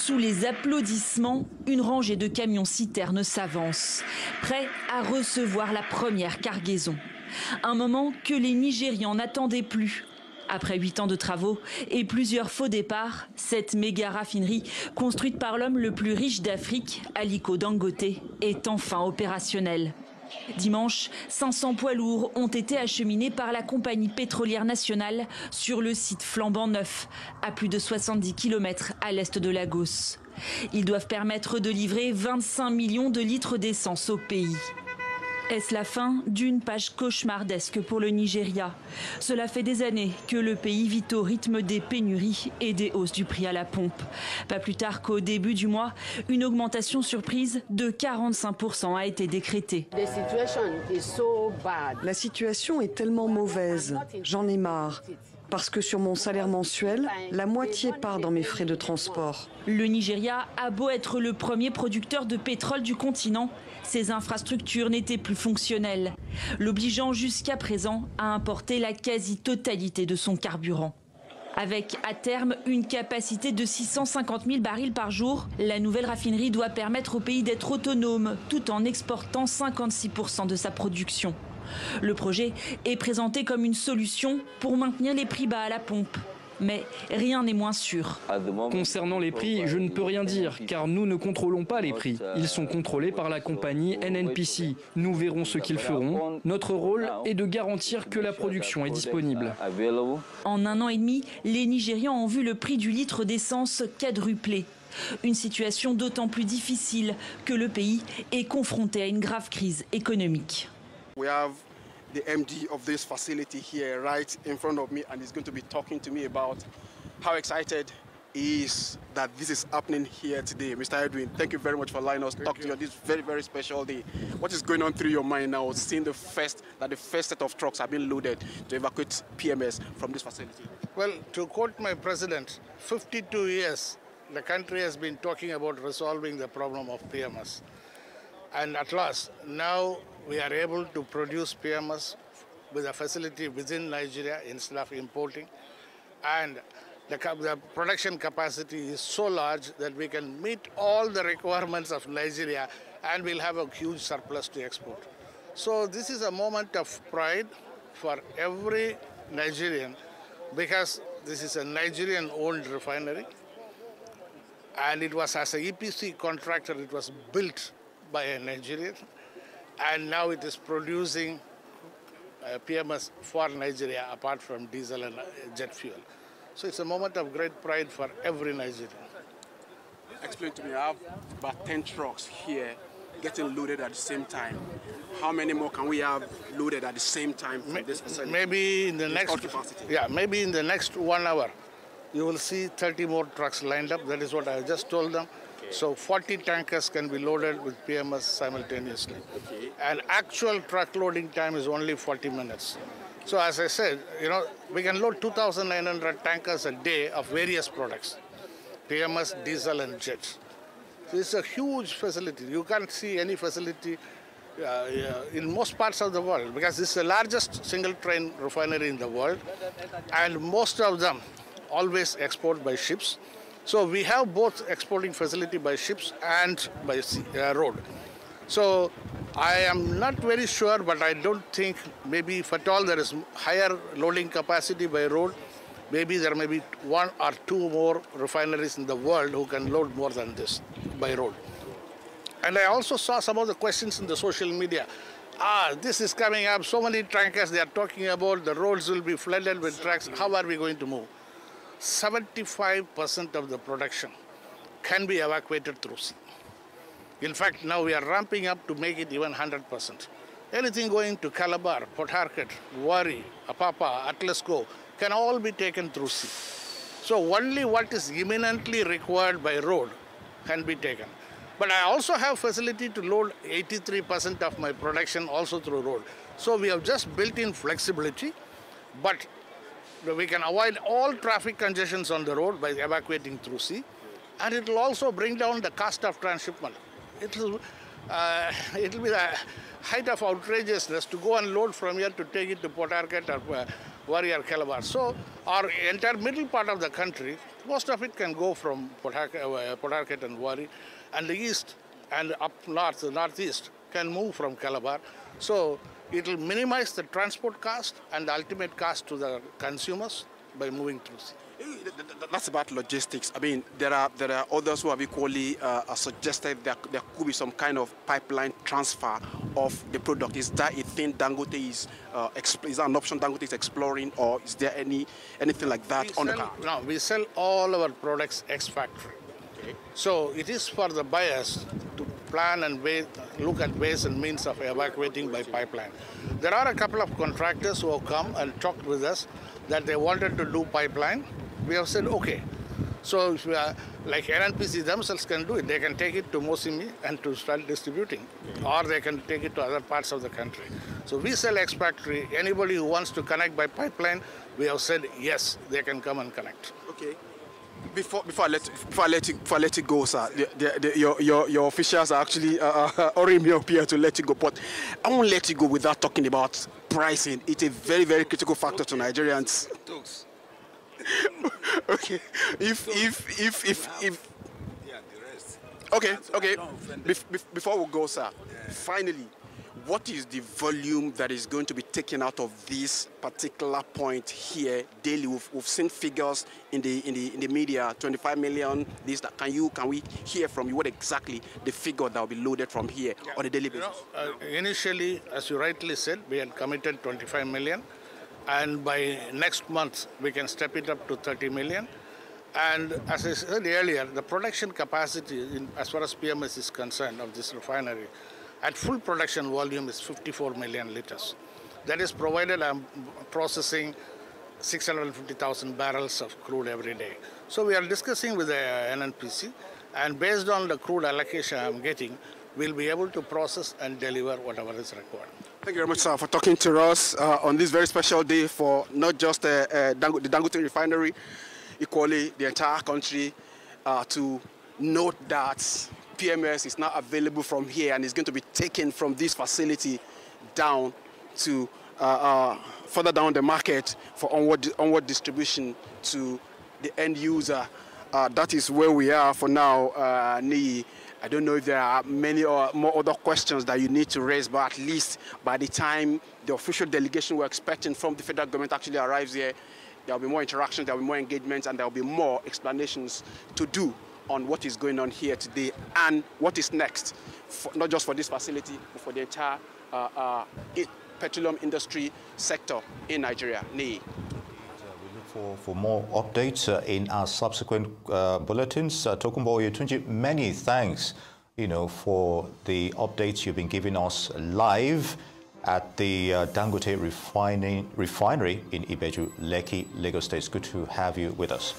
Sous les applaudissements, une rangée de camions-citernes s'avance, prêts à recevoir la première cargaison. Un moment que les Nigérians n'attendaient plus. Après 8 ans de travaux et plusieurs faux départs, cette méga raffinerie, construite par l'homme le plus riche d'Afrique, Aliko Dangote, est enfin opérationnelle. Dimanche, 500 poids lourds ont été acheminés par la compagnie pétrolière nationale sur le site flambant neuf, à plus de 70 km à l'est de Lagos. Ils doivent permettre de livrer 25 millions de litres d'essence au pays. Est-ce la fin d'une page cauchemardesque pour le Nigeria? Cela fait des années que le pays vit au rythme des pénuries et des hausses du prix à la pompe. Pas plus tard qu'au début du mois, une augmentation surprise de 45% a été décrétée. La situation est tellement mauvaise, j'en ai marre. Parce que sur mon salaire mensuel, la moitié part dans mes frais de transport. Le Nigeria a beau être le premier producteur de pétrole du continent, ses infrastructures n'étaient plus fonctionnelles, l'obligeant jusqu'à présent à importer la quasi-totalité de son carburant. Avec à terme une capacité de 650 000 barils par jour, la nouvelle raffinerie doit permettre au pays d'être autonome tout en exportant 56% de sa production. Le projet est présenté comme une solution pour maintenir les prix bas à la pompe. Mais rien n'est moins sûr. Concernant les prix, je ne peux rien dire, car nous ne contrôlons pas les prix. Ils sont contrôlés par la compagnie NNPC. Nous verrons ce qu'ils feront. Notre rôle est de garantir que la production est disponible. En 1 an et demi, les Nigérians ont vu le prix du litre d'essence quadrupler. Une situation d'autant plus difficile que le pays est confronté à une grave crise économique. We have the MD of this facility here right in front of me, and he's going to be talking to me about how excited he is that this is happening here today. Mr. Edwin, thank you very much for allowing us to talk to you on this very, very special day. What is going on through your mind now, seeing the first set of trucks have been loaded to evacuate PMS from this facility? Well, to quote my president, 52 years the country has been talking about resolving the problem of PMS. And at last, now we are able to produce PMS with a facility within Nigeria instead of importing. And the production capacity is so large that we can meet all the requirements of Nigeria and we'll have a huge surplus to export. So this is a moment of pride for every Nigerian because this is a Nigerian-owned refinery. And it was, as an EPC contractor, it was built by a Nigerian. And now it is producing PMS for Nigeria apart from diesel and jet fuel. So it's a moment of great pride for every Nigerian. Explain to me, I have about 10 trucks here getting loaded at the same time. How many more can we have loaded at the same time from this facility? Maybe in the maybe in the next 1 hour, you will see 30 more trucks lined up. That is what I just told them. So 40 tankers can be loaded with PMS simultaneously. Okay. And actual truck loading time is only 40 minutes. So as I said, we can load 2,900 tankers a day of various products, PMS, diesel, and jets. So it's a huge facility. You can't see any facility in most parts of the world because this is the largest single train refinery in the world. And most of them always export by ships. So we have both exporting facility by ships and by road. So I am not very sure, but I don't think maybe if at all there is higher loading capacity by road, maybe there may be 1 or 2 more refineries in the world who can load more than this by road. And I also saw some of the questions in the social media. This is coming up, so many tankers they are talking about, the roads will be flooded with trucks, how are we going to move? 75% of the production can be evacuated through sea. In fact, now we are ramping up to make it even 100%. Anything going to Calabar, Port Harcourt, Warri, Apapa, Atlasco can all be taken through sea. So only what is imminently required by road can be taken. But I also have facility to load 83% of my production also through road. So we have just built in flexibility, but we can avoid all traffic congestions on the road by evacuating through sea, and it will also bring down the cost of transshipment. It will be the height of outrageousness to go and load from here to take it to Port Harcourt or Wari or Calabar. So our entire middle part of the country, most of it can go from Port Harcourt and Wari, and the east and up north, the northeast, can move from Calabar. So it will minimize the transport cost and the ultimate cost to the consumers by moving through sea. That's about logistics. I mean, there are others who have equally suggested there could be some kind of pipeline transfer of the product. Is that a thing Dangote is that an option Dangote is exploring, or is there anything like that on the card? No, we sell all our products ex-factory. Okay. So it is for the buyers to plan and look at ways and means of evacuating by pipeline. There are a couple of contractors who have come and talked with us that they wanted to do pipeline. We have said, okay. So if we are, like NNPC themselves can do it. They can take it to Mosimi and to start distributing, or they can take it to other parts of the country. So we sell ex-factory. Anybody who wants to connect by pipeline, we have said, yes, they can come and connect. Okay. Before I let you go, sir, your officials are actually hurrying me up here to let you go. But I won't let you go without talking about pricing. It's a very, very critical factor to Nigerians. Okay. Okay. Before we go, sir, finally, what is the volume that is going to be taken out of this particular point here daily? We've seen figures in the media, 25 million. Can we hear from you what exactly the figure that will be loaded from here on a daily basis? Initially, as you rightly said, we had committed 25 million, and by next month we can step it up to 30 million. And as I said earlier, the production capacity, as far as PMS is concerned, of this refinery, at full production volume is 54 million liters. That is provided I'm processing 650,000 barrels of crude every day. So we are discussing with the NNPC, and based on the crude allocation I'm getting, we'll be able to process and deliver whatever is required. Thank you very much, sir, for talking to us on this very special day for not just the Dangote refinery, equally the entire country, to note that PMS is now available from here and is going to be taken from this facility down to further down the market for onward distribution to the end user. That is where we are for now, Nii. I don't know if there are many or more other questions that you need to raise, but at least by the time the official delegation we're expecting from the federal government actually arrives here, there will be more interactions, there will be more engagements, and there will be more explanations to do on what is going on here today and what is next, not just for this facility, but for the entire petroleum industry sector in Nigeria. Nii. We look for more updates in our subsequent bulletins. Tokunbo Yetunji, many thanks, for the updates you've been giving us live at the Dangote refinery in Ibeju, Lekki, Lagos State. It's good to have you with us.